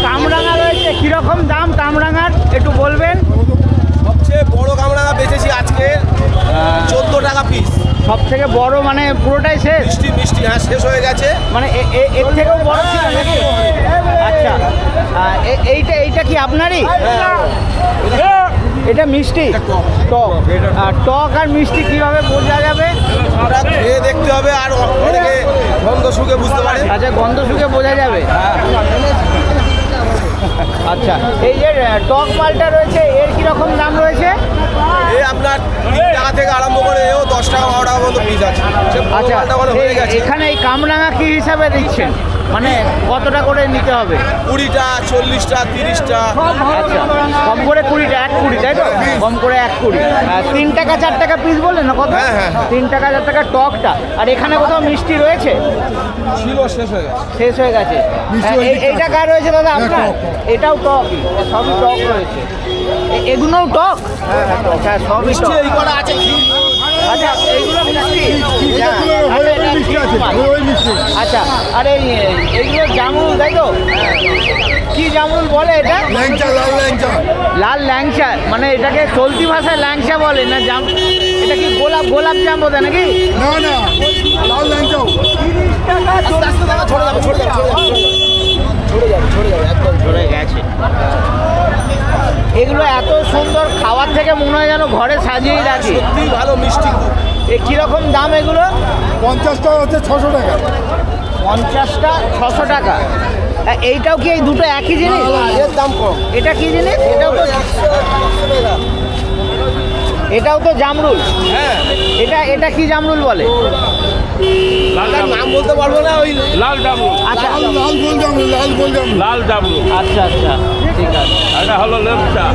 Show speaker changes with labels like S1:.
S1: কামরাঙা রয়েছে, কিরকম দাম কামরাঙার একটু বলবেন?
S2: সবচেয়ে বড় কামরাঙা বেচেছি আজকে 14 টাকা পিস।
S1: সব থেকে বড় মানে পুরোটাই শেষ?
S2: মিষ্টি মিষ্টি, হ্যাঁ শেষ হয়ে গেছে।
S1: মানে এর থেকেও বড় ছিল নাকি? আচ্ছা, এইটা কি আপনারই? এটা মিষ্টি টক, টক আর মিষ্টি কিভাবে বোঝা যাবে?
S2: খেয়ে দেখতে হবে, আর অনেকে গন্ধ শুকে বুঝতে পারে।
S1: আচ্ছা, গন্ধ শুকে বোঝা যাবে। আচ্ছা, এই যে টক মালটা রয়েছে এর কিরকম দাম রয়েছে?
S2: এই আপনার 3 টাকা থেকে আরম্ভ করে এও 10 টাকা 12 টাকা পর্যন্ত পিস আছে।
S1: আচ্ছা,
S2: হয়ে গেছে।
S1: এখানে এই কামরাঙা কি হিসাবে দিচ্ছেন? মানে কতটা করে নিতে হবে?
S2: 20টা, 40টা, 30টা।
S1: আচ্ছা, কম করে 20টা, 1 20, তাই তো? কম করে 1 20। 3 টাকা 4 টাকা পিস বললেন না কত?
S2: হ্যাঁ।
S1: 3 টাকা 4 টাকা টকটা। আর এখানে কোথাও মিষ্টি রয়েছে?
S2: ছিল, শেষ হয়ে গেছে।
S1: শেষ হয়ে গেছে। এইটা কার রয়েছে দাদা আপনার? এটাও টক, সবই টক রয়েছে। এগুলোও টক? হ্যাঁ, সবই টক।
S2: এই কটা আছে।
S1: আচ্ছা, এইগুলো মিষ্টি? আচ্ছা, আর এইগুলো জামুন, তাই তো? কি জামুন বলে এটা?
S3: ল্যাংচা, লাল ল্যাংচা।
S1: লাল ল্যাংচা, মানে এটাকে চলতি ভাষায় ল্যাংচা বলে না? জাম, এটা কি গোলাপ জাম বোধ নাকি?
S3: না, লাল ল্যাংচা।
S1: 30 টাকা। ঝরে গেছে। এগুলো এত সুন্দর, খাওয়ার থেকে মনে হয় যেন ঘরে সাজিয়ে রাখি।
S2: সত্যি ভালো মিষ্টি।
S1: কিরকম দাম এগুলো?
S3: 50টা হচ্ছে 600 টাকা।
S1: 50টা 600 টাকা। এইটাও কি এই দুটো একই জিনিস?
S2: এর দাম কম।
S1: এটা কি জিনিস? এটাও তো জামরুল।
S2: হ্যাঁ,
S1: এটা কি জামরুল বলে?
S2: নাম বলতে পারবো না। ওই
S4: লাল জামরুল।
S1: আচ্ছা,
S3: লাল গোল জামরুল, লাল গোল জামরুল।
S4: লাল জামরুল।
S1: আচ্ছা, ঠিক আছে।
S4: এটা হলো লেপচা।